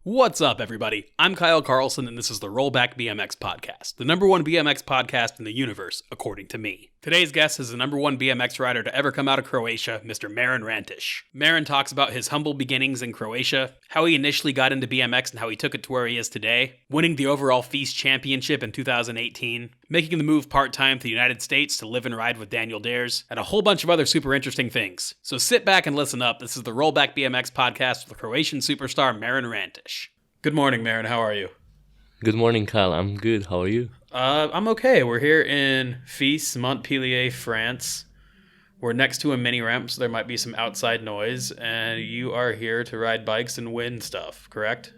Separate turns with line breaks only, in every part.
What's up, everybody? I'm Kyle Carlson, and this is the Rollback BMX Podcast, the number one BMX podcast in the universe, according to me. Today's guest is the number one BMX rider to ever come out of Croatia, Mr. Marin Ranteš. Marin talks about his humble beginnings in Croatia, how he initially got into BMX and how he took it to where he is today, winning the overall Feast Championship in 2018, making the move part-time to the United States to live and ride with Daniel Dares, and a whole bunch of other super interesting things. So sit back and listen up. This is the Rollback BMX Podcast with Croatian superstar Marin Ranteš. Good morning, Marin. How are you?
Good morning, Kyle. I'm good. How are you?
I'm okay. We're here in Feast, Montpellier, France. We're next to a mini ramp, so there might be some outside noise, and you are here to ride bikes and win stuff, correct?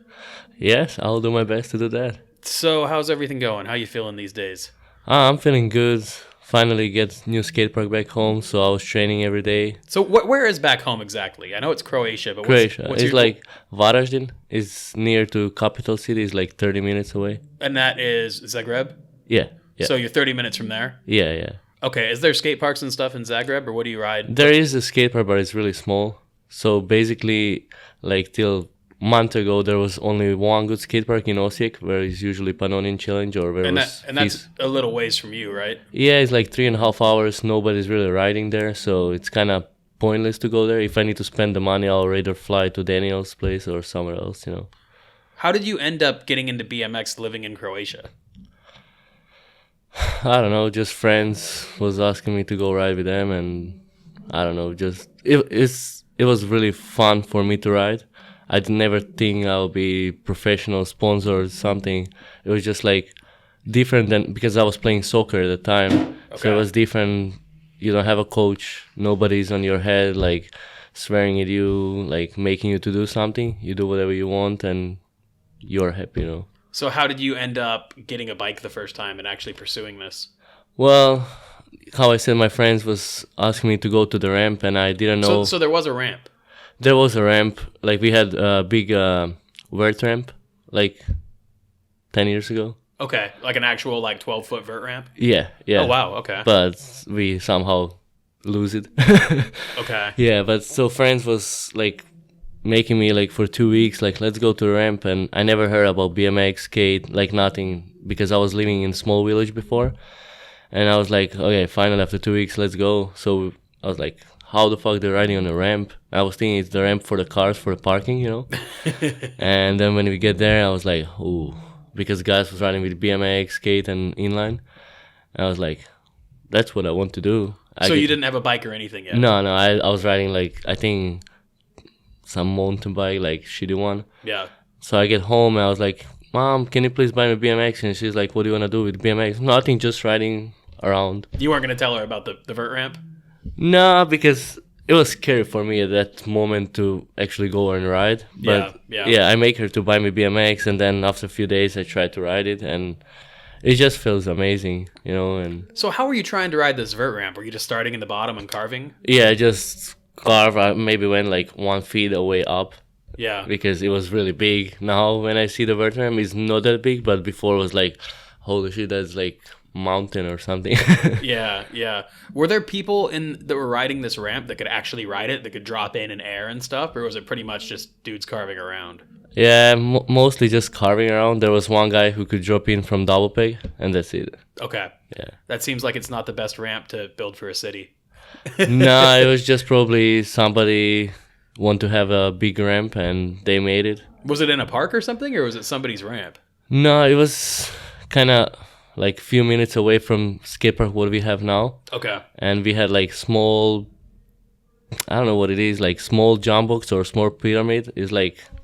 Yes, I'll do my best to do that.
So how's everything going? How you feeling these days?
I'm feeling good. Finally get new skate park back home, so I was training every day.
So where is back home exactly? I know it's Croatia, but what's
It's like Varaždin. It's near to capital city. It's like 30 minutes away.
And that is Zagreb?
Yeah.
So you're 30 minutes from there?
Yeah.
Okay, is there skate parks and stuff in Zagreb, or what do you ride?
There is a skate park, but it's really small. So basically, like till a month ago, there was only one good skate park in Osijek, where it's usually Pannonian Challenge or where
that's a little ways from you, right?
Yeah, it's like 3.5 hours. Nobody's really riding there, so it's kind of pointless to go there. If I need to spend the money, I'll rather fly to Daniel's place or somewhere else,
How did you end up getting into BMX living in Croatia?
I don't know, just friends was asking me to go ride with them, and I don't know, just it was really fun for me to ride. I never think I'll be professional sponsor or something. It was just like different than, because I was playing soccer at the time. Okay. So it was different. You don't have a coach. Nobody's on your head, like swearing at you, like making you to do something. You do whatever you want and you're happy,
So how did you end up getting a bike the first time and actually pursuing this?
Well, how I said, my friends was asking me to go to the ramp and I didn't know.
So there was a ramp?
There was a ramp. Like we had a big vert ramp like 10 years ago.
Okay, like an actual 12-foot vert ramp?
Yeah.
Oh, wow, okay.
But we somehow lose it.
Okay.
Yeah, but so friends was like making me for 2 weeks, let's go to the ramp, and I never heard about BMX, skate, nothing, because I was living in a small village before. And I was like, okay, finally after 2 weeks, let's go. So I was like, how the fuck they're riding on the ramp? I was thinking it's the ramp for the cars, for the parking, And then when we get there, I was like, ooh, because guys was riding with BMX, skate, and inline. I was like, that's what I want to do.
So you didn't have a bike or anything yet?
No, I was riding I think some mountain bike, shitty one.
Yeah.
So I get home and I was like, Mom, can you please buy me BMX? And she's like, what do you want to do with BMX? Nothing, just riding around.
You weren't going to tell her about the vert ramp?
No, because it was scary for me at that moment to actually go and ride. But yeah, I make her to buy me BMX, and then after a few days I tried to ride it, and it just feels amazing, And
So how were you trying to ride this vert ramp? Were you just starting in the bottom and carving?
Yeah, just carve. I maybe went 1 feet away up.
Yeah.
Because it was really big. Now when I see the vert ramp, it's not that big, but before it was holy shit, that's mountain or something.
Yeah. Were there people that were riding this ramp that could actually ride it, that could drop in air and stuff, or was it pretty much just dudes carving around?
Yeah, mostly just carving around. There was one guy who could drop in from double peg, and that's it.
Okay.
Yeah.
That seems like it's not the best ramp to build for a city.
No, it was just probably somebody want to have a big ramp, and they made it.
Was it in a park or something, or was it somebody's ramp?
No, it was kind of a few minutes away from skate park what we have now.
Okay.
And we had small, I don't know what it is, small jump box or small pyramid. It's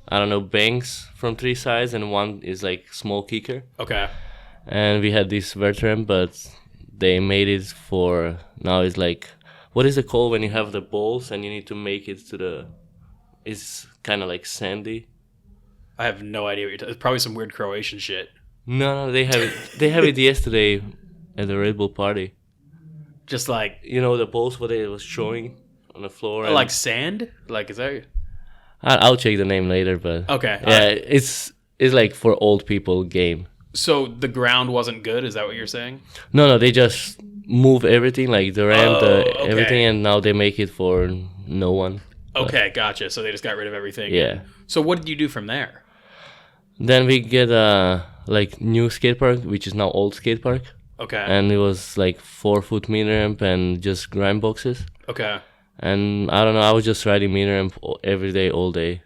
I don't know, banks from 3 sides, and one is small kicker.
Okay.
And we had this vert ramp, but they made it for, now it's what is it called when you have the balls and you need to make it to it's kind of sandy.
I have no idea what you're talking. It's probably some weird Croatian shit.
No, they have it. They have it yesterday at the Red Bull party.
Just
the balls what they was showing on the floor.
Like sand? Is that?
I'll check the name later, but
okay.
Yeah, it's for old people game.
So the ground wasn't good. Is that what you're saying?
No, they just move everything the ramp,
okay.
everything, and now they make it for no one.
Okay, gotcha. So they just got rid of everything.
Yeah.
So what did you do from there?
Then we get a like new skate park, which is now old skate park,
Okay.
and it was like 4-foot mini ramp and just grind boxes.
Okay.
And I don't know, I was just riding mini ramp every day, all day.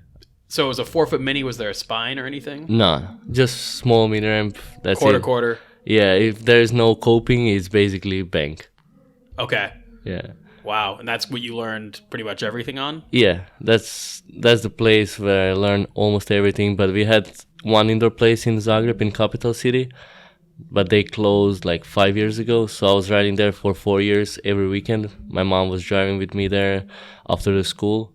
So it was a 4-foot mini. Was there a spine or anything?
No, just small mini ramp. That's it.
Quarter.
Yeah, if there's no coping, it's basically bank.
Okay.
Yeah.
Wow. And that's what you learned pretty much everything on?
Yeah, that's the place where I learned almost everything. But we had one indoor place in Zagreb, in capital city, but they closed like 5 years ago. So I was riding there for 4 years every weekend. My mom was driving with me there after the school,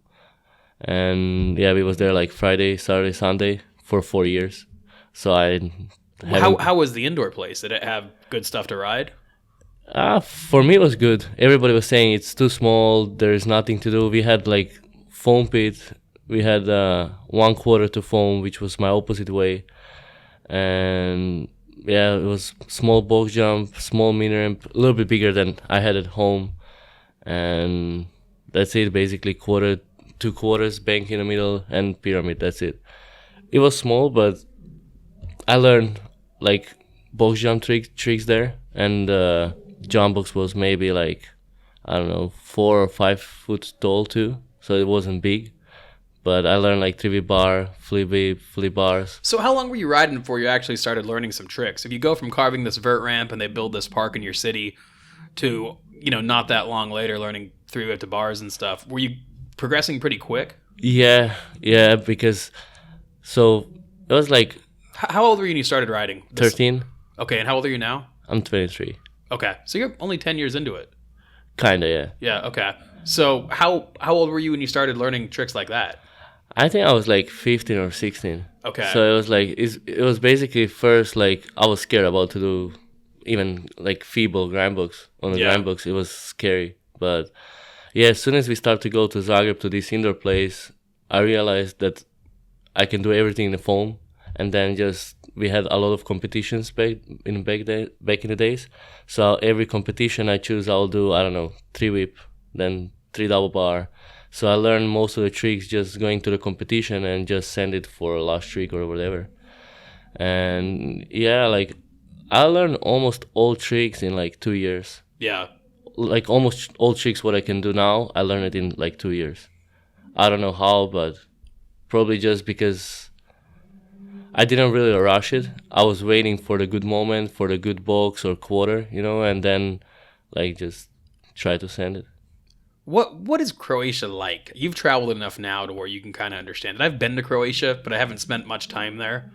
and yeah, we was there like Friday, Saturday, Sunday for 4 years. So
How was the indoor place? Did it have good stuff to ride?
For me, it was good. Everybody was saying it's too small. There's nothing to do. We had like foam pit. We had 1/4 to foam, which was my opposite way. And yeah, it was small box jump, small mini ramp, a little bit bigger than I had at home. And that's it, basically 2/4, bank in the middle, and pyramid. That's it. It was small, but I learned like box jump tricks there. And jump box was maybe like, I don't know, 4 or 5 foot tall too, so it wasn't big. But I learned like 3V bar, flip bars.
So how long were you riding before you actually started learning some tricks? If you go from carving this vert ramp and they build this park in your city to, not that long later learning 3V to bars and stuff, were you progressing pretty quick?
Yeah, because so it was like
How old were you when you started riding?
13.
Okay, and how old are you now?
I'm 23.
Okay, so you're only 10 years into it.
Kinda, yeah.
Yeah, okay. So how old were you when you started learning tricks like that?
I think I was like 15 or 16.
Okay.
So it was like it was basically first like I was scared about to do even like feeble grind box on the grind box. It was scary, but yeah, as soon as we start to go to Zagreb to this indoor place, I realized that I can do everything in the foam, and then just we had a lot of competitions back in the days. So every competition I choose, I'll do, I don't know, 3 whip, then 3 double bar. So I learned most of the tricks just going to the competition and just send it for a last trick or whatever. And yeah, like I learned almost all tricks in like 2 years.
Yeah.
Like almost all tricks what I can do now, I learned it in like 2 years. I don't know how, but probably just because I didn't really rush it. I was waiting for the good moment, for the good box or quarter, and then like just try to send it.
What is Croatia like? You've traveled enough now to where you can kind of understand it. I've been to Croatia, but I haven't spent much time there.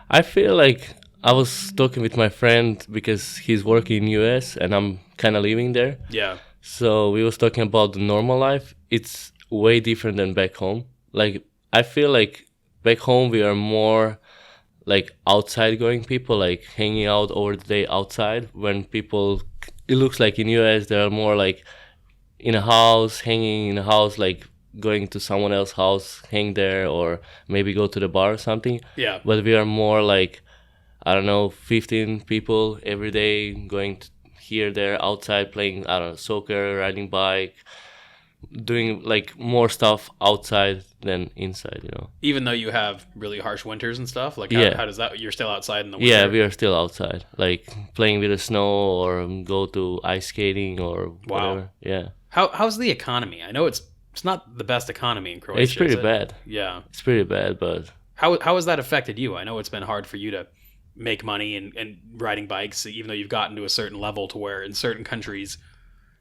I feel like I was talking with my friend because he's working in US and I'm kind of living there.
Yeah.
So we was talking about the normal life. It's way different than back home. Like I feel like back home we are more like outside going people, like hanging out over the day outside. When people, it looks like in US they are more like in a house, hanging in a house, like going to someone else's house, hang there, or maybe go to the bar or something.
Yeah.
But we are more like, I don't know, 15 people every day going to here, there, outside, playing, I don't know, soccer, riding bike, doing like more stuff outside than inside,
Even though you have really harsh winters and stuff? Like how does that, you're still outside in the winter?
Yeah, we are still outside, like playing with the snow or go to ice skating or whatever. Yeah.
How's the economy? I know it's not the best economy in Croatia.
It's pretty bad.
Yeah.
It's pretty bad, but
how has that affected you? I know it's been hard for you to make money and riding bikes, even though you've gotten to a certain level to where in certain countries,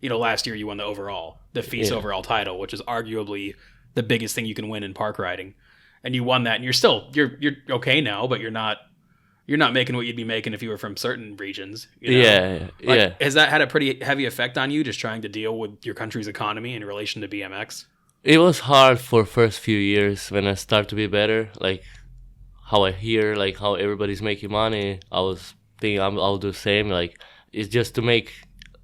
last year you won the FIS overall title, which is arguably the biggest thing you can win in park riding. And you won that, and you're okay now, but you're not making what you'd be making if you were from certain regions.
Yeah.
Has that had a pretty heavy effect on you, just trying to deal with your country's economy in relation to BMX?
It was hard for first few years. When I start to be better, like how I hear, like how everybody's making money, I was thinking I'll do the same. Like it's just to make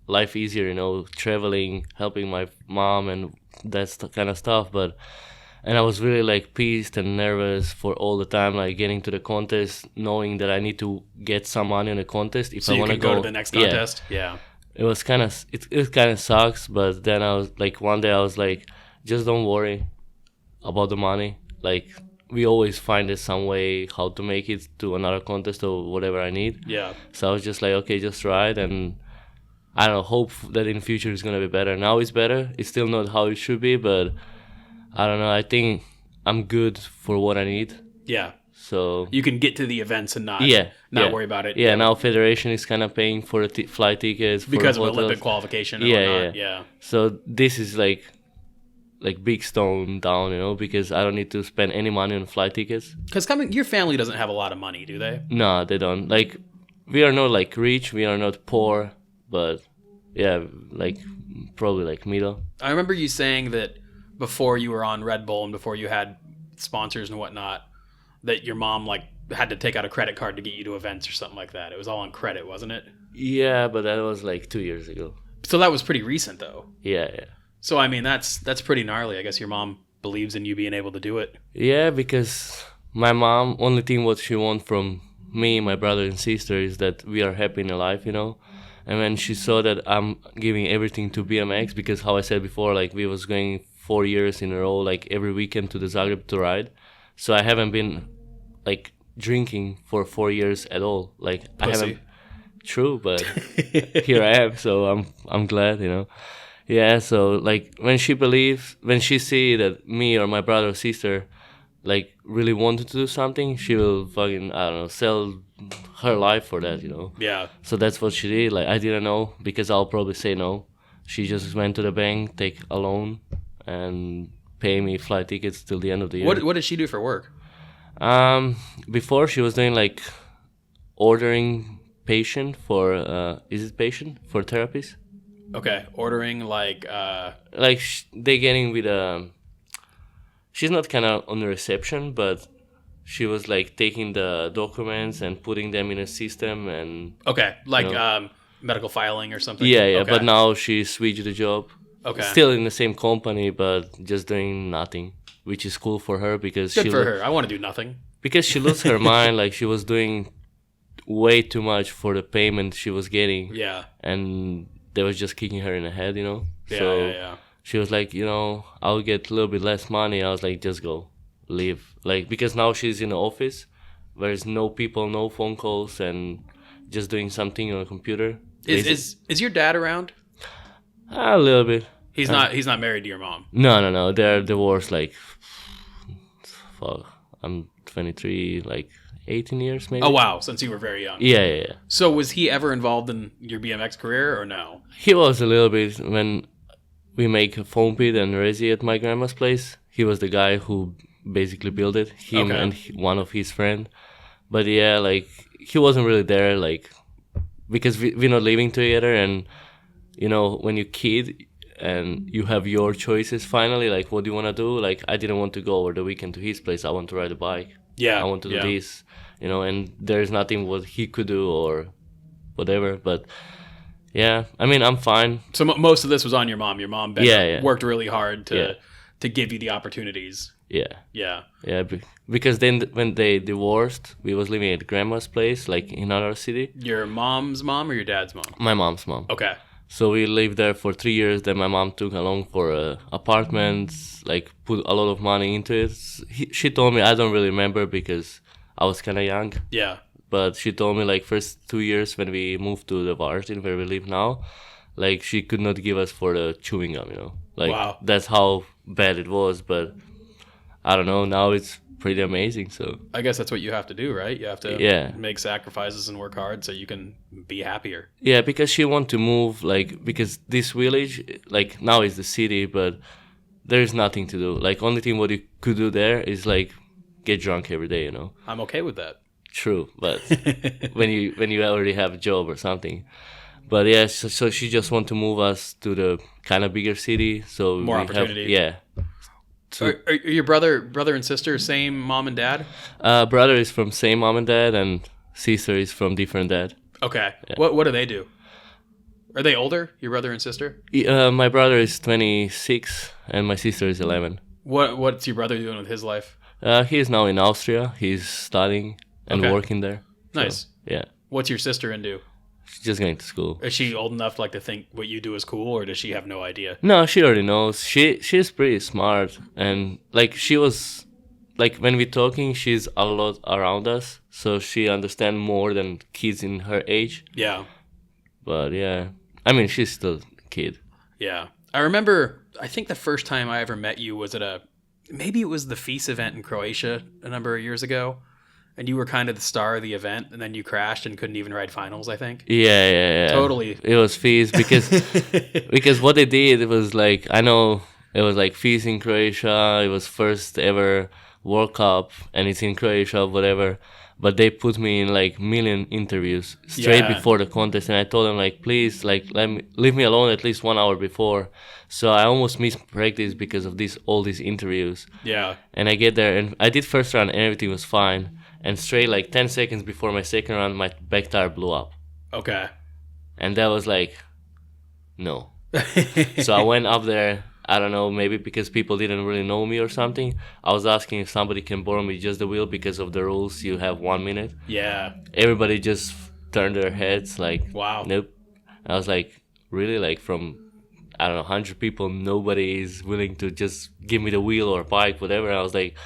life easier, traveling, helping my mom, and that's the kind of stuff. And I was really like pissed and nervous for all the time, like getting to the contest, knowing that I need to get some money on the contest if
so
I want to
go to the next contest. Yeah.
It was kind of it kind of sucks, but then I was like one day I was like, just don't worry about the money. Like we always find some way how to make it to another contest or whatever I need.
Yeah.
So I was just like, okay, just try it, and I don't know, hope that in the future it's gonna be better. Now it's better. It's still not how it should be, but I don't know. I think I'm good for what I need.
Yeah.
So
You can get to the events and not worry about it.
Yeah, now Federation is kind of paying for the flight tickets.
Because
for
of
hotels.
Olympic qualification and whatnot. Yeah.
So this is like big stone down, because I don't need to spend any money on flight tickets.
Because your family doesn't have a lot of money, do they?
No, they don't. Like, we are not like rich, we are not poor, but yeah, like probably like middle.
I remember you saying that before you were on Red Bull and before you had sponsors and whatnot, that your mom like had to take out a credit card to get you to events or something like that. It was all on credit, wasn't it?
Yeah, but that was like 2 years ago.
So that was pretty recent, though.
Yeah.
So I mean, that's pretty gnarly. I guess your mom believes in you being able to do it.
Yeah, because my mom, only thing what she wants from me, my brother and sister, is that we are happy in life, And when she saw that I'm giving everything to BMX, because how I said before, like we was going 4 years in a row, like every weekend to the Zagreb to ride. So I haven't been like drinking for 4 years at all. Like
Pussy.
I haven't. True, but here I am, so I'm glad, Yeah, so like when she see that me or my brother or sister like really wanted to do something, she will fucking, I don't know, sell her life for that,
Yeah.
So that's what she did. Like I didn't know, because I'll probably say no. She just went to the bank, take a loan, and pay me flight tickets till the end of the year.
What did she do for work?
Before she was doing like ordering patient for for therapies.
Okay, ordering like
they getting with she's not kind of on the reception, but she was like taking the documents and putting them in a system and
okay, like medical filing or something.
Yeah,
okay.
But now she switched the job.
Okay,
still in the same company, but just doing nothing, which is cool for her because
good for her. I want to do nothing
because she lost her mind. Like she was doing way too much for the payment she was getting.
Yeah,
and they was just kicking her in the head,
Yeah,
so
yeah.
she was like, I'll get a little bit less money. I was like, just go, leave. Like, because now she's in the office, where there's no people, no phone calls, and just doing something on a computer.
Is your dad around?
A little bit.
He's not married to your mom.
No. They're divorced. Like, fuck. I'm 23. Like 18 years maybe.
Oh wow, since you were very young.
Yeah.
So was he ever involved in your BMX career or no?
He was a little bit. When we make a foam pit and resi at my grandma's place, he was the guy who basically built it. Him and one of his friend. But yeah, like he wasn't really there, like because we're not living together, and when you're kid and you have your choices finally, like what do you want to do? Like I didn't want to go over the weekend to his place. I want to ride a bike.
Yeah,
I want to do this, and there's nothing what he could do or whatever. But yeah, I mean, I'm fine.
So most of this was on your mom. Your mom worked really hard to give you the opportunities.
Yeah. Because then when they divorced, we was living at grandma's place, like in another city.
Your mom's mom or your dad's mom?
My mom's mom.
Okay.
So we lived there for 3 years. Then my mom took along for apartments, like put a lot of money into it. She told me, I don't really remember because I was kind of young.
Yeah.
But she told me like first 2 years when we moved to the Varzin where we live now, like she could not give us for the chewing gum, Like
wow.
That's how bad it was. But I don't know. Now it's pretty amazing. So
I guess that's what you have to do, right? You have to make sacrifices and work hard so you can be happier.
Yeah, because she want to move, like, because this village, like, now is the city, but there's nothing to do. Like, only thing what you could do there is, like, get drunk every day,
I'm okay with that.
True, but when you already have a job or something. But yeah, so she just want to move us to the kind of bigger city. So
more opportunity.
Yeah.
Are your brother and sister same mom and dad?
Brother is from same mom and dad, and sister is from different dad.
Okay. Yeah. What do they do? Are they older, your brother and sister?
My brother is 26, and my sister is 11.
What's your brother doing with his life?
He is now in Austria. He's studying and working there.
Nice.
So, yeah.
What's your sister into?
She's just going to school.
Is she old enough to think what you do is cool, or does she have no idea?
No, she already knows. She's pretty smart, and like she was like when we're talking, she's a lot around us, so she understands more than kids in her age.
Yeah.
But yeah, I mean, she's still a kid.
Yeah. I remember, I think the first time I ever met you was at maybe it was the FIS event in Croatia a number of years ago. And you were kind of the star of the event, and then you crashed and couldn't even ride finals, I think.
Yeah.
Totally.
It was FIS because what they did, it was like, I know it was like FIS in Croatia. It was first ever World Cup, and it's in Croatia, whatever. But they put me in like million interviews straight before the contest, and I told them like, please, like leave me alone at least 1 hour before. So I almost missed practice because of all these interviews.
Yeah.
And I get there, and I did first round, and everything was fine. And straight like 10 seconds before my second round, my back tire blew up.
Okay.
And that was like, no. So I went up there. I don't know, maybe because people didn't really know me or something. I was asking if somebody can borrow me just the wheel because of the rules. You have 1 minute.
Yeah.
Everybody just turned their heads like,
wow.
Nope. I was like, really? Like from, I don't know, 100 people, nobody is willing to just give me the wheel or bike, whatever. I was like,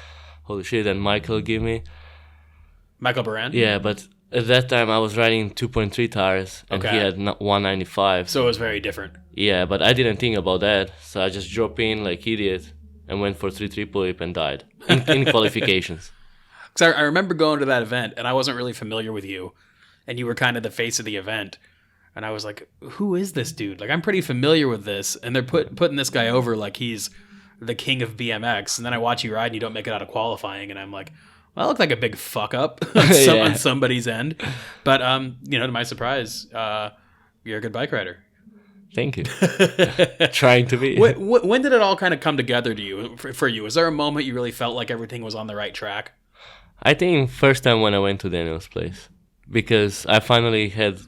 holy shit. And Michael gave me.
Michael Baran?
Yeah, but at that time I was riding 2.3 tires and he had 195.
So it was very different.
Yeah, but I didn't think about that. So I just dropped in like idiot and went for 3 triple whip and died in qualifications.
Because I remember going to that event and I wasn't really familiar with you. And you were kind of the face of the event. And I was like, who is this dude? Like, I'm pretty familiar with this. And they're putting this guy over like he's the king of BMX. And then I watch you ride and you don't make it out of qualifying. And I'm like, well, I look like a big fuck up on somebody's end. But, to my surprise, you're a good bike rider.
Thank you. Trying to be.
When did it all kind of come together to you, for you? Was there a moment you really felt like everything was on the right track?
I think first time when I went to Daniel's place. Because I finally had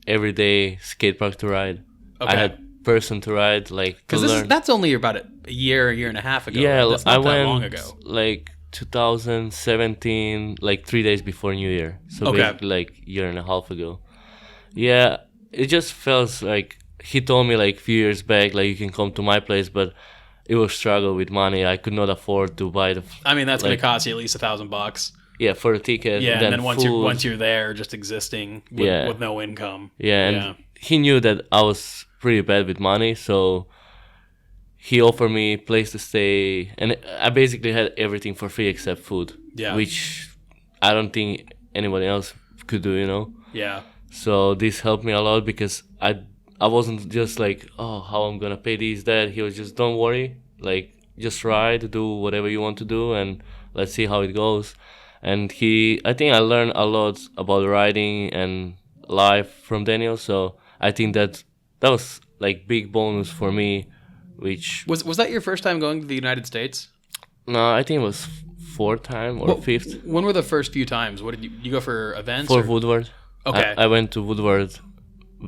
everyday skate park to ride.
Okay.
I had person to ride, like, to learn.
That's only about a year and a half ago.
Yeah,
right? That's not
I
that
went
long ago.
like 2017, like 3 days before New Year. So basically like year and a half ago. Yeah, it just feels like he told me like a few years back, like you can come to my place, but it was struggle with money. I could not afford to buy the.
I mean, that's going to cost you at least $1,000.
Yeah, for a ticket.
Yeah, and then
food.
once you're there, just existing with no income.
Yeah, and he knew that I was pretty bad with money, so he offered me a place to stay, and I basically had everything for free except food.
Yeah,
which I don't think anyone else could do,
Yeah.
So this helped me a lot because I wasn't just like, oh, how I'm gonna pay this, that. He was just, don't worry, like just ride, do whatever you want to do, and let's see how it goes. And I think I learned a lot about riding and life from Daniel. So I think that was like big bonus for me. Which
was that your first time going to the United States?
No, I think it was 4th time or 5th.
When were the first few times? What did you go for events?
For Woodward.
Okay.
I went to Woodward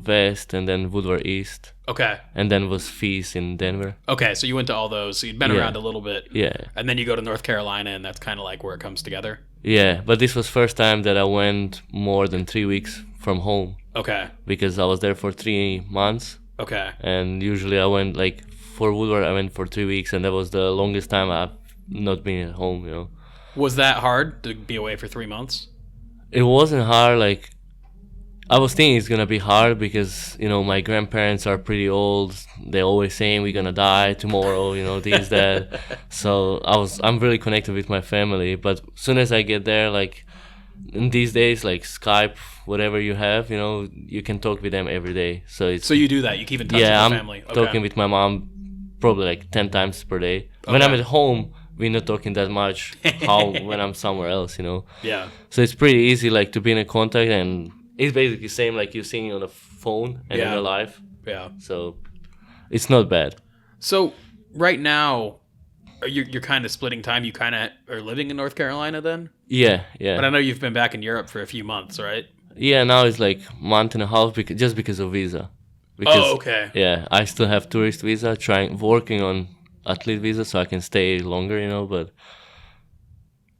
West and then Woodward East.
Okay.
And then was FIS in Denver.
Okay, so you went to all those. So you'd been around a little bit.
Yeah.
And then you go to North Carolina, and that's kind of like where it comes together.
Yeah, but this was first time that I went more than 3 weeks from home.
Okay.
Because I was there for 3 months.
Okay.
And usually I went like for Woodward, I went for 3 weeks, and that was the longest time I've not been at home.
Was that hard to be away for 3 months?
It wasn't hard. Like, I was thinking it's gonna be hard because my grandparents are pretty old. They're always saying we're gonna die tomorrow. This, that. So I'm really connected with my family. But as soon as I get there, like in these days, like Skype, whatever you have, you can talk with them every day. So you
do that. You keep in touch with your family.
I'm talking with my mom probably like 10 times per day. When I'm at home, we're not talking that much. When I'm somewhere else,
Yeah.
So it's pretty easy, like, to be in a contact, and it's basically the same like you're seeing on a phone and in real life.
Yeah.
So it's not bad.
So right now, you're kind of splitting time. You kind of are living in North Carolina then?
Yeah.
But I know you've been back in Europe for a few months, right?
Yeah, now it's like month and a half just because of visa. Because,
okay.
Yeah, I still have tourist visa, working on athlete visa so I can stay longer, but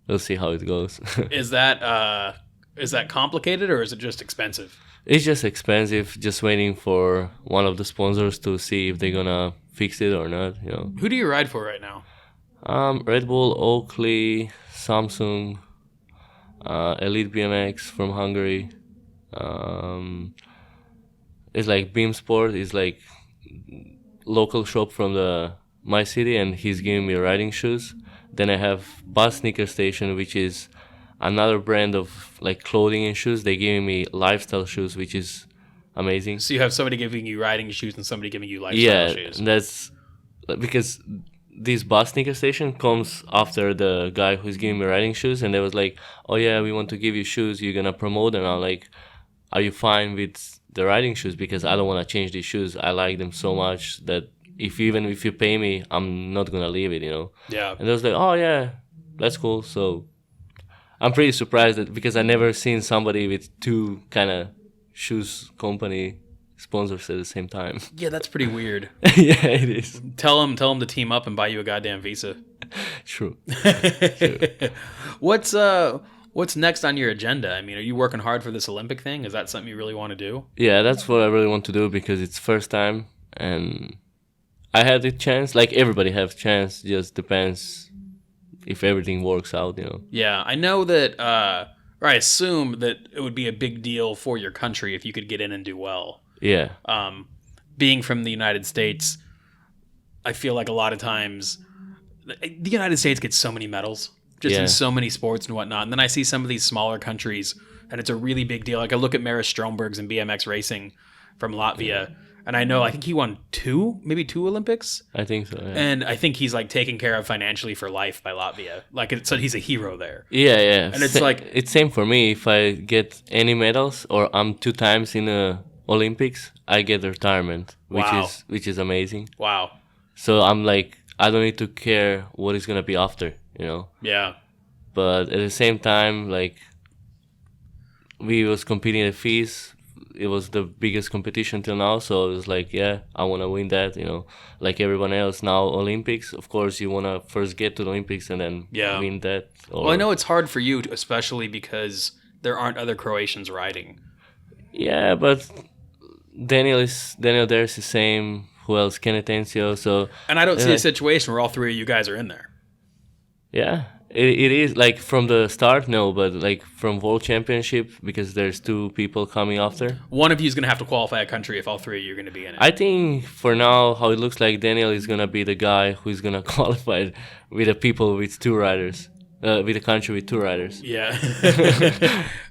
we'll see how it goes.
Is that complicated or is it just expensive?
It's just expensive, just waiting for one of the sponsors to see if they're gonna fix it or not,
Who do you ride for right now?
Red Bull, Oakley, Samsung, Elite BMX from Hungary. It's like Beam Sport is like local shop from my city, and he's giving me riding shoes. Then I have Bus Sneaker Station, which is another brand of like clothing and shoes. They giving me lifestyle shoes, which is amazing.
So you have somebody giving you riding shoes and somebody giving you lifestyle shoes.
Yeah, that's because this Bus Sneaker Station comes after the guy who's giving me riding shoes, and they was like, "Oh yeah, we want to give you shoes. You're gonna promote them." I'm like, "Are you fine with the riding shoes? Because I don't want to change these shoes. I like them so much that even if you pay me, I'm not gonna leave it, you know."
Yeah.
And they was like, "Oh yeah, that's cool." So I'm pretty surprised that because I never seen somebody with two kind of shoes company sponsors at the same time.
Yeah, that's pretty weird.
Yeah, it is.
Tell them to team up and buy you a goddamn visa.
True.
What's next on your agenda? I mean, are you working hard for this Olympic thing? Is that something you really want to do?
Yeah, that's what I really want to do because it's first time and I had the chance. Like everybody have chance. Just depends if everything works out, you know.
Yeah, I know that. Or I assume that it would be a big deal for your country if you could get in and do well.
Yeah.
Being from the United States, I feel like a lot of times the United States gets so many medals just in so many sports and whatnot. And then I see some of these smaller countries and it's a really big deal. Like I look at Maris Stromberg's in BMX racing from Latvia. And I think he won maybe two Olympics.
I think so, yeah.
And I think he's like taken care of financially for life by Latvia. Like so he's a hero there.
Yeah, yeah.
And it's like
it's same for me. If I get any medals or I'm 2 times in the Olympics, I get retirement, which is amazing.
Wow.
So I'm like, I don't need to care what is gonna be after, you know.
Yeah.
But at the same time, like we was competing at FIS. It was the biggest competition till now, so it was like, yeah, I want to win that, you know, like everyone else. Now Olympics, of course, you want to first get to the Olympics and then win that.
Well, I know it's hard for you, especially because there aren't other Croatians riding.
Yeah, but Daniel there is the same. Who else? Ken Atencio. So
and I don't see a situation where all 3 of you guys are in there.
Yeah. It is like from the start, no, but like from World Championship because there's 2 people coming after.
One of you is going to have to qualify a country if all 3 of you are going to be in it.
I think for now, how it looks like Daniel is going to be the guy who's going to qualify with the people with 2 riders, with a country with 2 riders.
Yeah.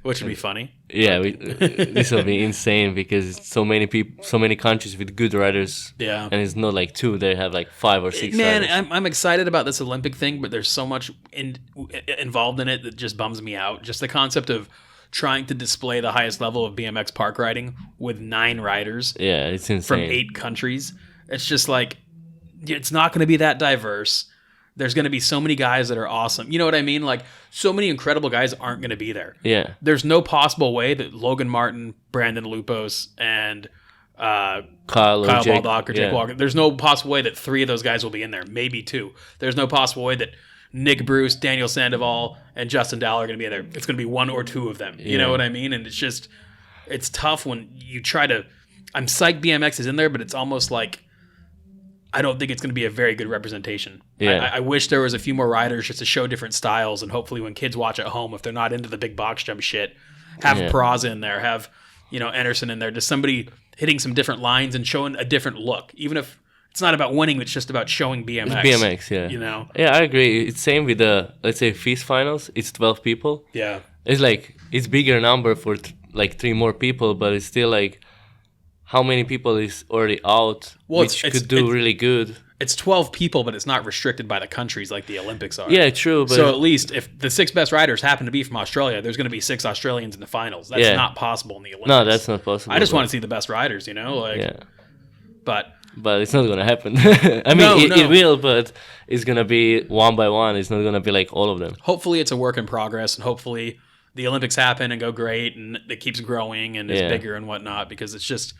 Which would be funny.
Yeah, this will be insane because it's so many people, so many countries with good riders.
Yeah.
And it's not like 2, they have like 5 or 6
Man,
riders.
I'm excited about this Olympic thing, but there's so much involved in it that just bums me out. Just the concept of trying to display the highest level of BMX park riding with 9 riders.
Yeah, it's insane.
From 8 countries. It's just like, it's not going to be that diverse. There's going to be so many guys that are awesome. You know what I mean? Like, so many incredible guys aren't going to be there.
Yeah.
There's no possible way that Logan Martin, Brandon Lupos, and Kyle Baldock or Jake Walker, there's no possible way that 3 of those guys will be in there. Maybe 2. There's no possible way that Nick Bruce, Daniel Sandoval, and Justin Dowell are going to be in there. It's going to be 1 or 2 of them. You know what I mean? And it's just, it's tough when you try to, I'm psyched BMX is in there, but it's almost like, I don't think it's going to be a very good representation.
Yeah.
I wish there was a few more riders just to show different styles, and hopefully when kids watch at home, if they're not into the big box jump shit, have Peraza in there, have Anderson in there, just somebody hitting some different lines and showing a different look. Even if it's not about winning, it's just about showing BMX.
It's BMX, yeah.
You know?
Yeah, I agree. It's same with the, let's say, FIS finals. It's 12 people.
Yeah.
It's like, it's bigger number for like 3 more people, but it's still like, how many people is already out, which could do really good.
It's 12 people, but it's not restricted by the countries like the Olympics are.
Yeah, true. But
so at least if the 6 best riders happen to be from Australia, there's going to be 6 Australians in the finals. That's not possible in the Olympics.
No, that's not possible.
I just want to see the best riders, you know? Like,
yeah.
But
it's not going to happen. I mean, it will, but it's going to be 1 by 1. It's not going to be like all of them.
Hopefully it's a work in progress, and hopefully the Olympics happen and go great, and it keeps growing and is bigger and whatnot, because it's just...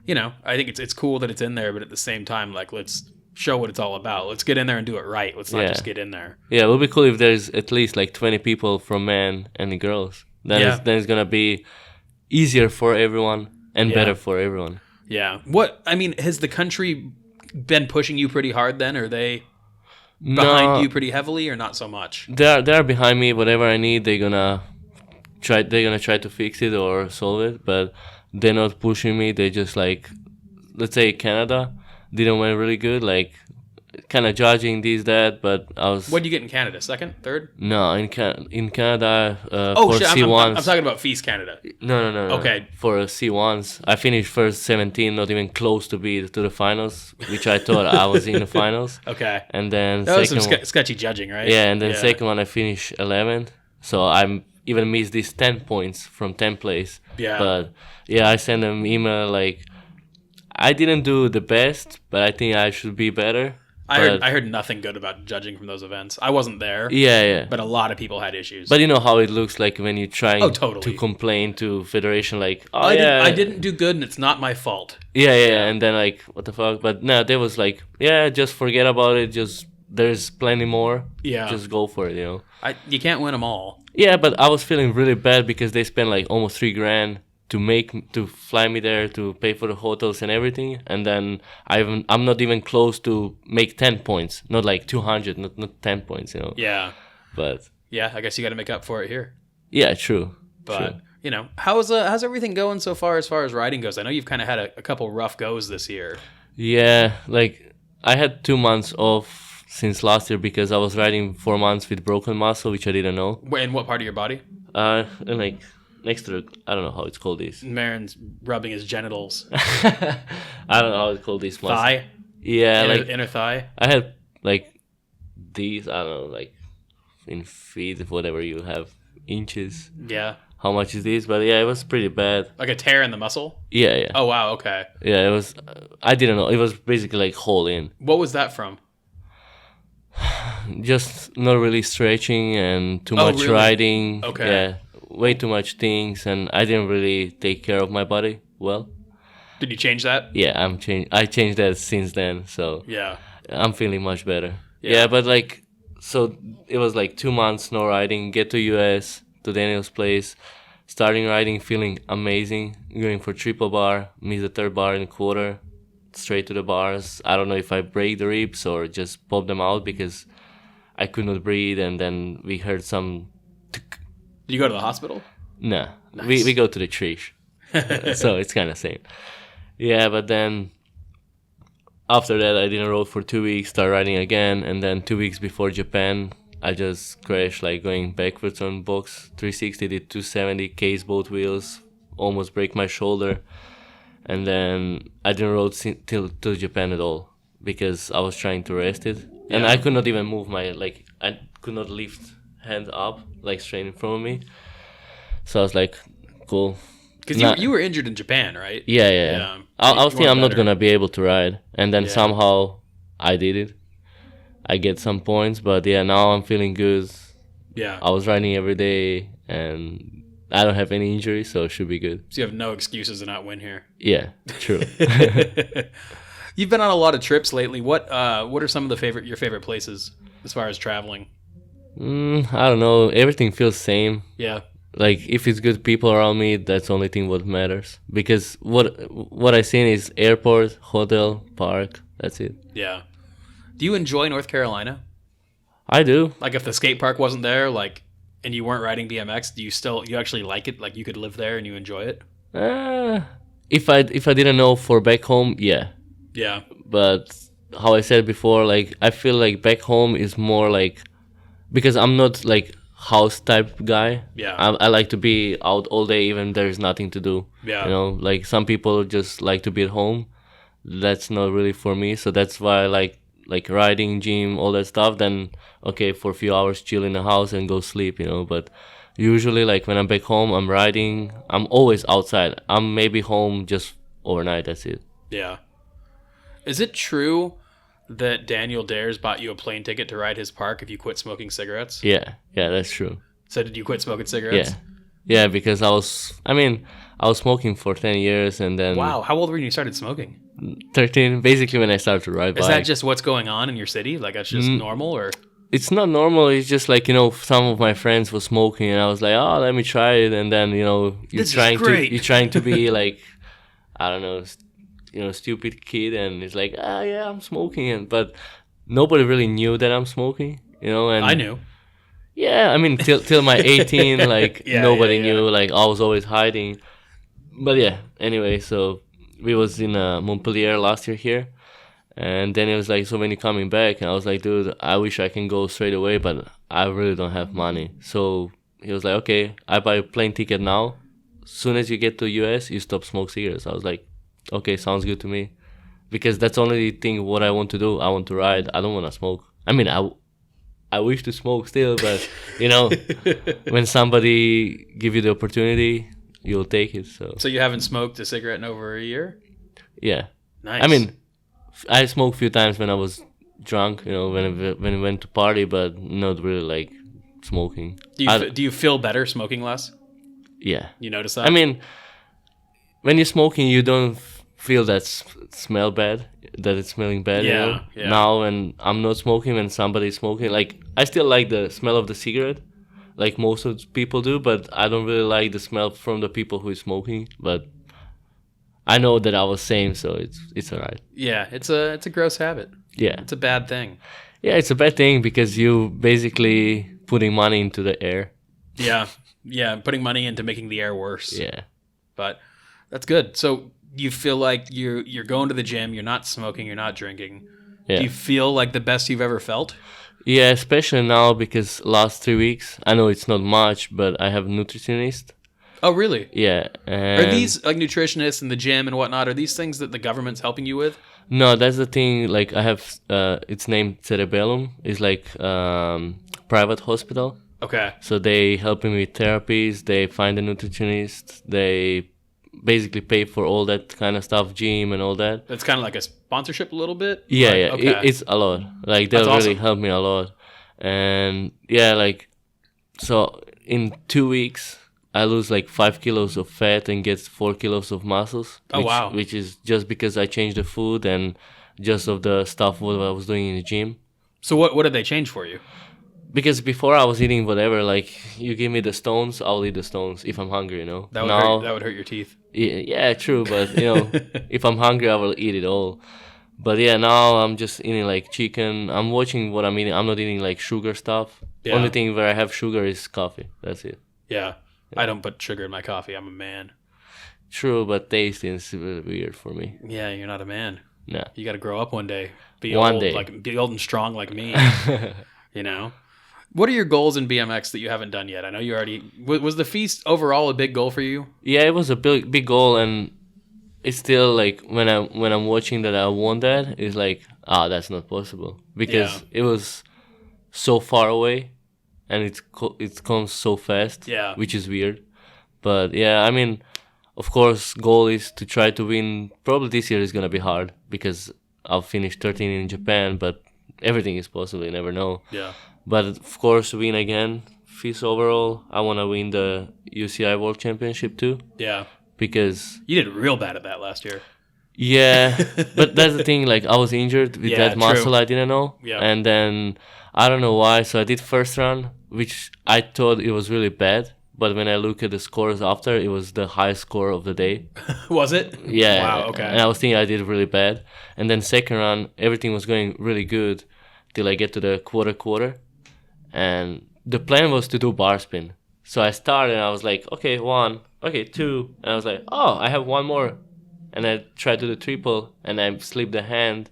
I think it's cool that it's in there, but at the same time, like, let's show what it's all about. Let's get in there and do it right. Let's not just get in there. Yeah,
it would be cool if there's at least like 20 people from men and girls. Then it's going to be easier for everyone and better for everyone.
Yeah. Has the country been pushing you pretty hard then? Are they behind you pretty heavily, or not so much?
They're behind me. Whatever I need, they're gonna try to fix it or solve it. But they're not pushing me. They just like, let's say Canada didn't went really good. Like, kind of judging this that. But I was.
What did you get in Canada? Second, third?
No, in Canada.
Oh
for
shit!
C1s.
I'm talking about Feast Canada.
No.
Okay.
For C1s, I finished first 17, not even close to be to the finals, which I thought I was in the finals.
Okay.
And then
that was
second
some sketchy judging, right?
Yeah, and then second one I finished 11th, so I even missed these 10 points from 10th place.
Yeah.
But yeah, I sent them email like I didn't do the best, but I think I should be better.
I heard nothing good about judging from those events. I wasn't there.
Yeah.
But a lot of people had issues.
But you know how it looks like when you try
totally.
to complain to federation, like,
I didn't do good and it's not my fault.
Yeah, and then like, what the fuck? But no, they was like, yeah, just forget about it. Just there's plenty more.
Yeah,
just go for it. You know,
you can't win them all.
Yeah, but I was feeling really bad because they spent like almost $3,000 to fly me there, to pay for the hotels and everything, and then I'm not even close to make 10 points, not like 200, not 10 points, you know.
Yeah.
But
yeah, I guess you got to make up for it here.
Yeah, true.
But
true.
You know, how's everything going so far as riding goes? I know you've kind of had a couple rough goes this year.
Yeah, like I had 2 months off since last year because I was riding 4 months with broken muscle, which I didn't know.
In what part of your body?
And like next to the, I don't know how it's called this.
Marin's rubbing his genitals.
I don't know how it's called this.
Thigh?
Yeah,
inner thigh?
I had like these, I don't know, like in feet, whatever you have, inches.
Yeah.
How much is this? But yeah, it was pretty bad.
Like a tear in the muscle?
Yeah.
Oh, wow, okay.
Yeah, it was, I didn't know. It was basically like hole in.
What was that from?
Just not really stretching and too much riding.
Okay.
Yeah, way too much things, and I didn't really take care of my body well.
Did you change that?
Yeah, I changed that since then, so
yeah,
I'm feeling much better. Yeah, but like, so it was like 2 months no riding. Get to US, to Daniel's place, starting riding, feeling amazing. Going for triple bar, miss the third bar in a quarter, straight to the bars. I don't know if I break the ribs or just pop them out because I could not breathe, and then we heard some.
Did you go to the hospital?
Nah,
nice.
we go to the trish, so it's kind of same. Yeah, but then after that I didn't roll for 2 weeks, start riding again, and then 2 weeks before Japan I just crashed, like going backwards on box 360, did 270, case both wheels, almost break my shoulder, and then I didn't roll till Japan at all because I was trying to rest it, and I could not even move my, like I could not lift hand up like straight in front of me, so I was like, cool.
Because you were injured in Japan, right?
Yeah. I was thinking I'm not gonna be able to ride, and then somehow I did it. I get some points, but yeah, now I'm feeling good.
Yeah.
I was riding every day, and I don't have any injuries, so it should be good.
So you have no excuses to not win here.
Yeah, true.
You've been on a lot of trips lately. What are some of your favorite places as far as traveling?
I don't know. Everything feels same.
Yeah.
Like, if it's good people around me, that's the only thing what matters. Because what I seen is airport, hotel, park. That's it.
Yeah. Do you enjoy North Carolina?
I do.
Like, if the skate park wasn't there, like, and you weren't riding BMX, do you actually like it? Like, you could live there and you enjoy it?
If I didn't know for back home, yeah.
Yeah.
But how I said before, like, I feel like back home is more like, because I'm not like house type guy.
Yeah.
I like to be out all day even there's nothing to do.
Yeah.
You know, like some people just like to be at home. That's not really for me. So that's why I like riding, gym, all that stuff. Then okay, for a few hours chill in the house and go sleep, you know. But usually like when I'm back home, I'm riding. I'm always outside. I'm maybe home just overnight, that's it.
Yeah. Is it true that Daniel Dares bought you a plane ticket to ride his park if you quit smoking cigarettes?
Yeah, that's true.
So did you quit smoking cigarettes?
Yeah, because I was smoking for 10 years and then...
Wow, how old were you when you started smoking?
13, basically when I started to ride bike.
Is that just what's going on in your city? Like that's just normal, or...?
It's not normal, it's just like, you know, some of my friends were smoking and I was like, oh, let me try it, and then, you know, you're trying to be like, I don't know, you know, stupid kid, and it's like, yeah, I'm smoking, but nobody really knew that I'm smoking, and
I knew.
yeah, I mean, till my 18, like,
Yeah,
nobody
yeah.
knew, like, I was always hiding. But yeah, anyway, so we was in Montpellier last year here, and then it was like so many coming back, and I was like, dude, I wish I can go straight away, but I really don't have money. So he was like, okay, I buy a plane ticket now. Soon as you get to US, you stop smoke cigarettes. I was like, okay, sounds good to me. Because that's the only thing what I want to do. I want to ride. I don't want to smoke. I mean, I wish to smoke still, but when somebody give you the opportunity, you'll take it. So
you haven't smoked a cigarette in over a year?
yeah.
Nice.
I mean, I smoked a few times when I was drunk, when I went to party, but not really like smoking.
Do you feel better smoking less?
Yeah.
You notice that?
I mean, when you're smoking, you don't feel that smell bad, that it's smelling bad.
Yeah.
Now, when I'm not smoking, when somebody's smoking, like, I still like the smell of the cigarette, like most of the people do, but I don't really like the smell from the people who is smoking. But I know that I was same, so it's alright.
Yeah, it's a gross habit.
Yeah.
It's a bad thing.
Yeah, it's a bad thing because you basically putting money into the air.
Yeah, putting money into making the air worse.
Yeah.
But that's good. So you feel like you're going to the gym, you're not smoking, you're not drinking.
Yeah.
Do you feel like the best you've ever felt?
Yeah, especially now because last 3 weeks, I know it's not much, but I have a nutritionist.
Oh, really?
Yeah.
Are these like nutritionists in the gym and whatnot? Are these things that the government's helping you with?
No, that's the thing. Like, I have, it's named Cerebellum. It's like private hospital.
Okay.
So they help me with therapies. They find a nutritionist. They basically pay for all that kind of stuff, gym and all that.
That's kind of like a sponsorship a little bit?
Yeah,
Like,
yeah.
okay.
It's a lot. Like, they'll
That's
really
awesome.
help me a lot. And yeah, like, so in 2 weeks, I lose like 5 kilos of fat and get 4 kilos of muscles.
Oh, wow.
Which is just because I changed the food and just of the stuff what I was doing in the gym.
So what did they change for you?
Because before I was eating whatever, like, you give me the stones, I'll eat the stones if I'm hungry,
That would
Now,
that would hurt your teeth.
yeah, true, but if I'm hungry, I will eat it all. But yeah, now I'm just eating like chicken. I'm watching what I'm eating. I'm not eating like sugar stuff.
Yeah.
Only thing where I have sugar is coffee. That's it.
Yeah. I don't put sugar in my coffee. I'm a man.
True, but taste is really weird for me.
Yeah, you're not a man.
Nah.
You got to grow up one day. Be
One
old,
day.
like be old and strong like me. What are your goals in BMX that you haven't done yet? I know you already was the feast overall a big goal for you?
Yeah, it was a big goal, and it's still like when I'm watching that I won that, it's like, that's not possible because it was so far away, and it comes so fast.
Yeah.
Which is weird, but yeah, I mean, of course, goal is to try to win. Probably this year is gonna be hard because I'll finish 13 in Japan, but everything is possible. You never know.
Yeah.
But of course, win again. FIS overall, I want to win the UCI World Championship too.
Yeah.
Because
You did real bad at that last year.
yeah, but that's the thing. Like, I was injured with
Yeah,
that muscle.
true.
I didn't know.
Yeah.
And then I don't know why. So I did first run, which I thought it was really bad. But when I look at the scores after, it was the highest score of the day.
Was it?
Yeah.
Wow, okay.
And I was thinking I did really bad. And then second run, everything was going really good till I get to the quarter. And the plan was to do bar spin. So I started and I was like, okay, 1, okay, 2. And I was like, I have 1 more. And I tried to do triple and I slipped the hand.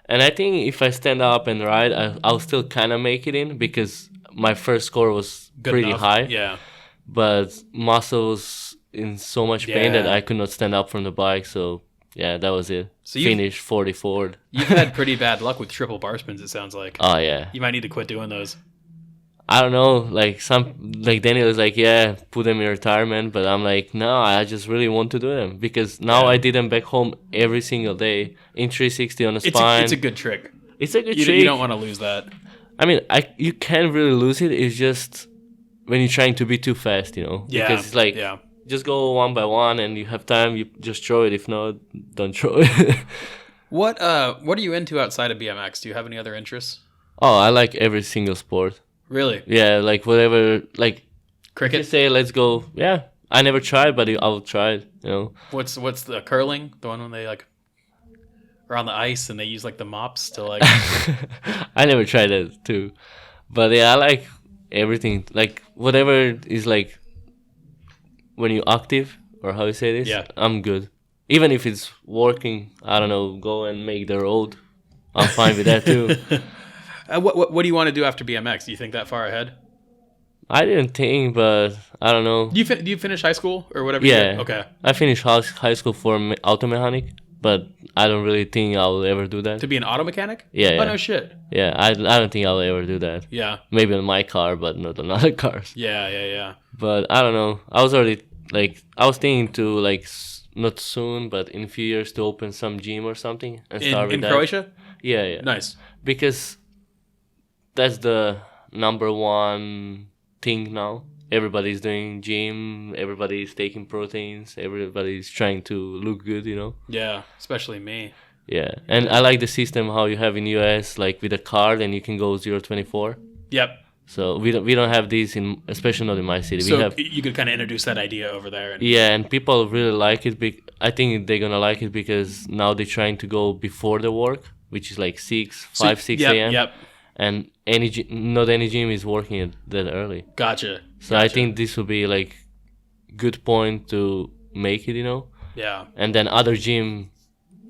And I think if I stand up and ride, I'll still kind of make it in because my first score was
Good
pretty
enough.
high.
Yeah.
But muscle was in so much pain that
Yeah.
I could not stand up from the bike. So yeah, that was it.
So you-
Finished 44.
You've had pretty bad luck with triple bar spins, it sounds like.
Oh yeah.
You might need to quit doing those.
I don't know, like Daniel is like, yeah, put them in retirement, but I'm like, no, I just really want to do them because now
Yeah.
I did them back home every single day in 360 on the spine.
It's a good trick.
It's a good
You
trick.
don't want to lose that.
I mean, you can't really lose it. It's just when you're trying to be too fast,
Yeah.
Because it's like,
yeah.
just go one by one, and you have time. You just throw it. If not, don't throw it.
What are you into outside of BMX? Do you have any other interests?
Oh, I like every single sport.
Really?
Yeah, like whatever. Like, if you
Cricket?
say, let's go. Yeah, I never tried, but I'll try it.
What's the curling? The one when they like or on the ice and they use like the mops to like.
I never tried that too, but yeah, I like everything. Like whatever is like when you active or how you say this.
Yeah.
I'm good. Even if it's working, I don't know, go and make the road. I'm fine with that too.
What do you want to do after BMX? Do you think that far ahead?
I didn't think, but I don't know.
Do you finish high school or whatever?
Yeah.
Okay.
I finished high school for auto mechanic, but I don't really think I'll ever do that.
To be an auto mechanic?
Yeah.
Oh,
Yeah.
no shit.
Yeah, I don't think I'll ever do that.
Yeah.
Maybe on my car, but not on other cars.
Yeah.
But I don't know. I was already I was thinking to not soon, but in a few years to open some gym or something and start with
in
that.
Croatia?
Yeah.
Nice.
Because that's the number one thing now. Everybody's doing gym. Everybody's taking proteins. Everybody's trying to look good,
Yeah, especially me.
Yeah, and I like the system how you have in US, like with a card, and you can go 0-24.
Yep.
So we don't have these especially not in my city.
So
we have
you could kind of introduce that idea over there.
yeah, and people really like it. I think they're gonna like it because now they're trying to go before the work, which is like 6 a.m.
Yep.
And not any gym is working at that early.
Gotcha.
So I think this will be like good point to make it,
Yeah.
And then other gym,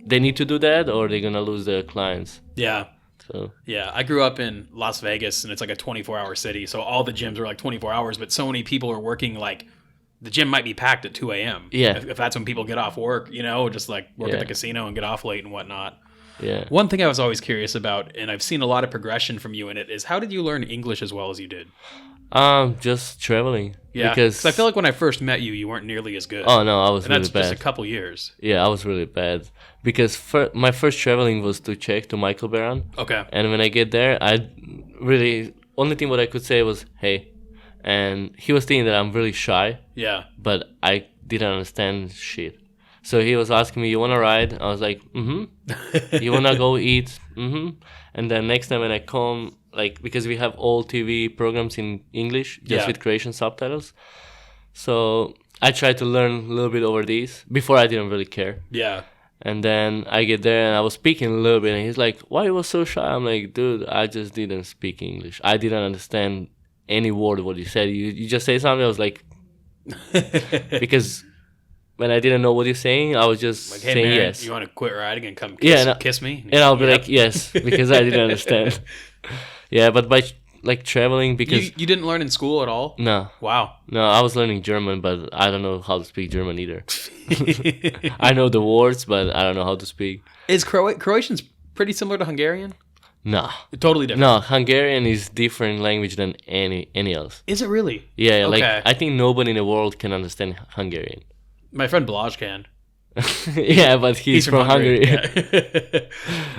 they need to do that or they're gonna lose their clients.
Yeah.
So
yeah, I grew up in Las Vegas and it's like a 24-hour city. So all the gyms are like 24 hours, but so many people are working like the gym might be packed at 2 a.m.
Yeah.
If that's when people get off work, just like work at
Yeah.
the casino and get off late and whatnot.
yeah.
One thing I was always curious about, and I've seen a lot of progression from you in it, is how did you learn English as well as you did?
Just traveling.
Yeah,
Because
I feel like when I first met you, you weren't nearly as good.
oh no, I was
and
really
that's
bad.
just a couple years.
Yeah, I was really bad because my first traveling was to Czech to Michael Beran,
Okay.
and when I get there, I really only thing what I could say was hey, and he was thinking that I'm really shy,
Yeah.
but I didn't understand shit. So he was asking me, "You wanna ride?" I was like, "Mm-hmm." "You wanna go eat?" "Mm-hmm." And then next time when I come, like because we have all TV programs in English just
Yeah.
with Croatian subtitles, so I tried to learn a little bit over these. Before I didn't really care.
Yeah.
And then I get there and I was speaking a little bit and he's like, "Why you was so shy?" I'm like, "Dude, I just didn't speak English. I didn't understand any word what you said. You just say something." I was like, because when I didn't know what you're saying, I was just
Like, hey,
saying
man,
yes.
you want to quit riding and come
Yeah,
kiss me?
And I'll be
Yep.
like, yes, because I didn't understand. Yeah, but by traveling, because
You didn't learn in school at all?
no,
Wow.
I was learning German, but I don't know how to speak German either. I know the words, but I don't know how to speak.
Is Croatian's pretty similar to Hungarian?
No,
Totally different.
no, Hungarian is different language than any else.
Is it really?
Yeah, like
Okay.
I think nobody in the world can understand Hungarian.
My friend Balazs can.
Yeah, but he's from Hungary.
Yeah.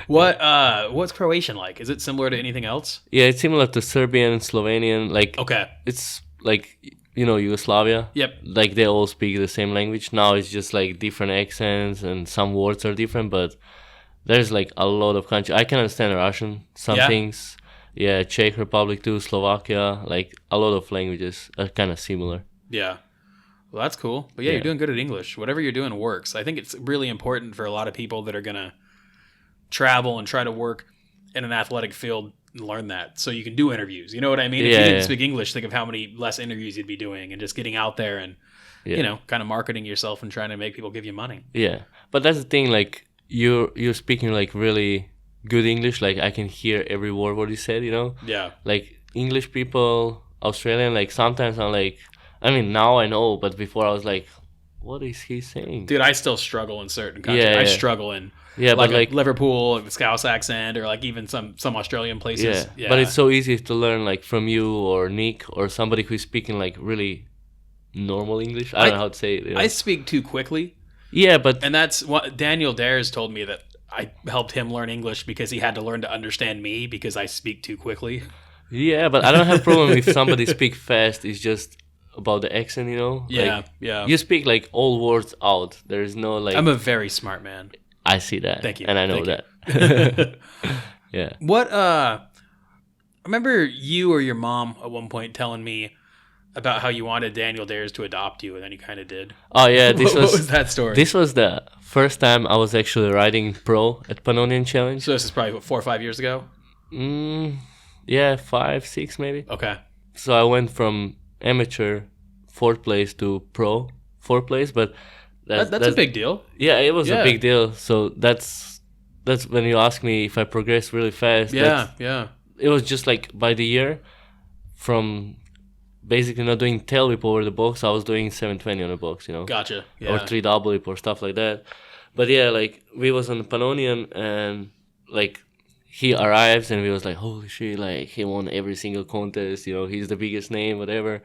What's Croatian like? Is it similar to anything else?
Yeah, it's similar to Serbian, Slovenian. Like
Okay.
it's like Yugoslavia.
Yep.
Like they all speak the same language. Now it's just like different accents and some words are different, but there's like a lot of countries. I can understand Russian, some
Yeah.
things. Yeah, Czech Republic too, Slovakia. Like a lot of languages are kind of similar.
Yeah. Well, that's cool. But yeah,
Yeah.
you're doing good at English. Whatever you're doing works. I think it's really important for a lot of people that are going to travel and try to work in an athletic field and learn that so you can do interviews. You know what I mean? If you
Yeah,
didn't
yeah.
speak English, think of how many less interviews you'd be doing and just getting out there and,
Yeah.
kind of marketing yourself and trying to make people give you money.
Yeah, but that's the thing. Like you're speaking like really good English. Like I can hear every word what you said.
Yeah.
Like English people, Australian. Like sometimes I'm like, I mean now I know, but before I was like, what is he saying?
Dude, I still struggle in certain countries.
Yeah,
I
yeah.
struggle in
Yeah, but
like
like
Liverpool, the Scouse accent, or like even some Australian places.
yeah, but it's so easy to learn like from you or Nick or somebody who's speaking like really normal English. I don't know how to say it.
I speak too quickly.
Yeah, but
And that's what Daniel Dares told me, that I helped him learn English because he had to learn to understand me because I speak too quickly.
yeah, but I don't have problem if somebody speak fast. It's just about the accent,
Yeah,
Like,
yeah.
you speak like all words out. There is no like.
I'm a very smart man.
I see that.
Thank you.
And I know
Thank
that. Yeah.
What I remember you or your mom at one point telling me about how you wanted Daniel Dares to adopt you, and then he kind of did.
Oh yeah,
What was that story?
This was the first time I was actually riding pro at Pannonian Challenge.
So this is probably, 4 or 5 years ago?
Yeah, 5, 6 maybe.
Okay.
So I went from amateur 4th place to pro 4th place, but
That's a big deal.
Yeah, it was a big deal. So that's when you ask me if I progressed really fast.
Yeah.
It was just like by the year, from basically not doing tail whip over the box, I was doing 720 on the box,
Gotcha. Yeah.
or 3 double whip or stuff like that. But yeah, like we was on the Pannonian and like he arrives and we was like, holy shit, like he won every single contest, he's the biggest name, whatever.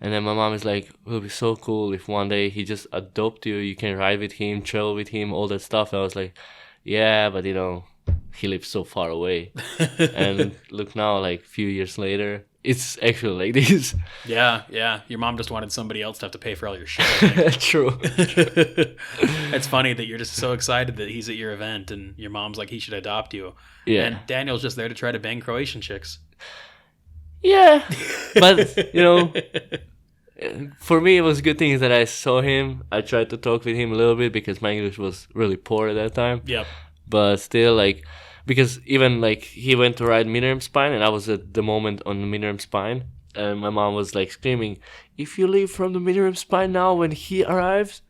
And then my mom is like, it would be so cool if one day he just adopt you, you can ride with him, travel with him, all that stuff. I was like, yeah, but he lives so far away. And look now, like a few years later, it's actually like this.
Yeah. Your mom just wanted somebody else to have to pay for all your shit, I think.
True.
It's funny that you're just so excited that he's at your event and your mom's like, he should adopt you.
Yeah.
And Daniel's just there to try to bang Croatian chicks.
Yeah. But, for me, it was a good thing that I saw him. I tried to talk with him a little bit because my English was really poor at that time.
Yep.
But still, like, because even like he went to ride Minimum Spine and I was at the moment on the Minimum Spine. And my mom was like screaming, if you leave from the Minimum Spine now when he arrives,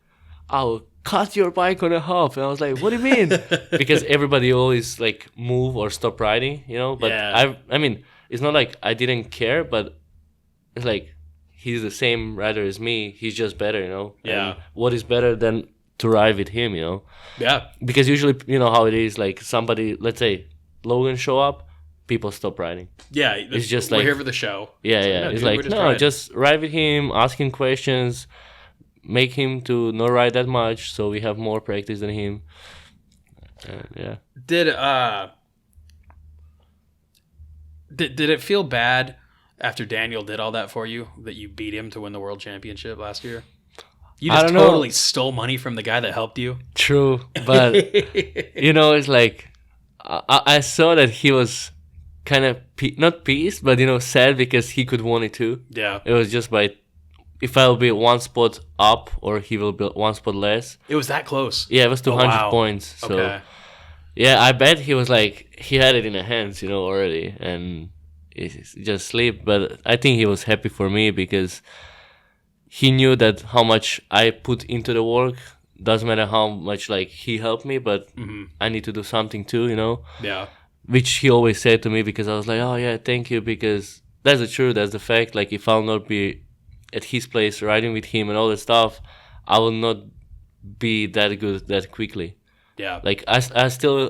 I'll cut your bike on a half. And I was like, what do you mean? Because everybody always like move or stop riding, But
Yeah.
I mean, it's not like I didn't care, but it's like he's the same rider as me. He's just better,
Yeah.
And what is better than to ride with him,
Yeah.
Because usually, how it is, like somebody, let's say Logan show up, people stop riding.
Yeah.
It's just
we're
like,
here for the show.
Yeah.
No,
It's
dude,
like,
we're just
no,
riding.
just ride with him, ask him questions, make him to not ride that much so we have more practice than him. Yeah.
Did it feel bad after Daniel did all that for you that you beat him to win the world championship last year? You
I
just
don't know.
totally stole money from the guy that helped you.
True, but it's like I saw that he was kind of not pissed, but sad because he could won it too.
Yeah.
It was just by if I'll be one spot up or he will be one spot less.
It was that close.
Yeah, it was 200
wow.
points. So
Okay.
yeah, I bet he was like he had it in the hands, already, and it's just sleep. But I think he was happy for me because he knew that how much I put into the work. Doesn't matter how much like he helped me, but I need to do something too,
Yeah.
Which he always said to me because I was like, oh yeah, thank you, because that's the truth, that's the fact. Like if I'll not be at his place riding with him and all that stuff, I will not be that good that quickly.
Yeah.
Like I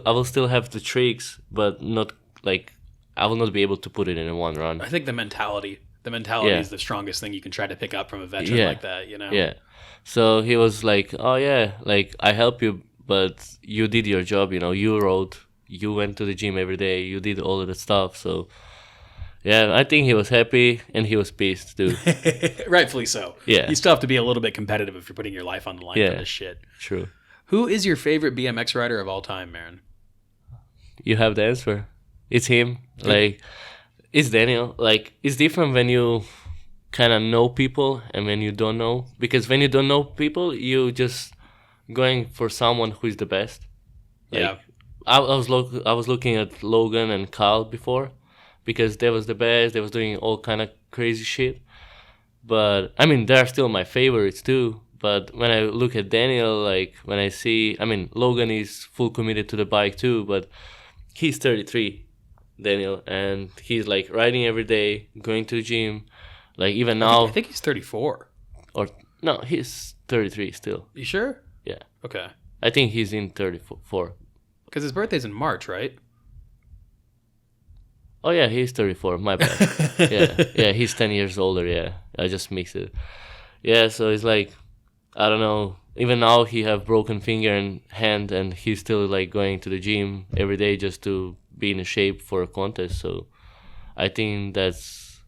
will still have the tricks, but not like I will not be able to put it in one run.
I think the mentality is the strongest thing you can try to pick up from a veteran like that,
Yeah. So he was like, oh yeah, like I help you, but you did your job, you rode, you went to the gym every day, you did all of that stuff. So yeah, I think he was happy and he was pissed too.
Rightfully so.
Yeah.
You still have to be a little bit competitive if you're putting your life on the line for this shit.
True.
Who is your favorite BMX rider of all time, Marin?
You have the answer. It's him. Like, it's Daniel. Like, it's different when you kind of know people and when you don't know. Because when you don't know people, you just going for someone who is the best. Like,
Yeah.
I was looking at Logan and Kyle before because they was the best. They was doing all kind of crazy shit. But, I mean, they're still my favorites too. But when I look at Daniel, like, when I see... I mean, Logan is full committed to the bike too, but he's 33, Daniel, and he's, like, riding every day, going to the gym. Like, even now...
I think he's 34.
Or no, he's 33 still.
You sure?
Yeah.
Okay.
I think he's in 34.
Because his birthday's in March, right?
Oh, yeah, he's 34. My bad. Yeah, he's 10 years older, yeah. I just mixed it. Yeah, so it's like... I don't know. Even now he have broken finger and hand, and he's still like going to the gym every day just to be in shape for a contest. So I think that's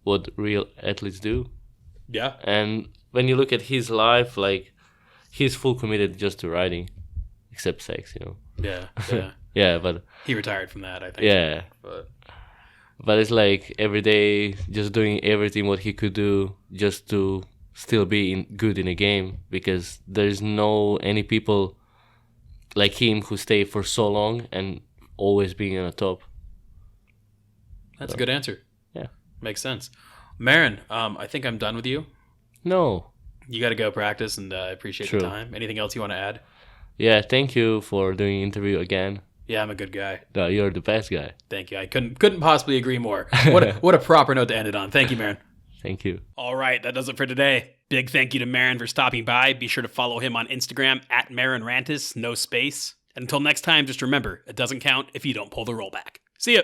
what real athletes do.
Yeah.
And when you look at his life, like he's full committed just to riding, except sex,
Yeah.
Yeah, but
He retired from that, I think.
yeah,
But
But it's like every day just doing everything what he could do just to still be good in a game, because there's no any people like him who stay for so long and always being on the top.
That's a good answer.
Yeah.
Makes sense. Marin, I think I'm done with you.
No.
You got to go practice, and I appreciate the time. Anything else you want to add?
Yeah, thank you for doing interview again.
Yeah, I'm a good guy.
No, you're the best guy.
Thank you. I couldn't possibly agree more. What a proper note to end it on. Thank you, Marin.
Thank you.
All right, that does it for today. Big thank you to Marin for stopping by. Be sure to follow him on Instagram at Marin Ranteš, no space. And until next time, just remember, it doesn't count if you don't pull the rollback. See ya.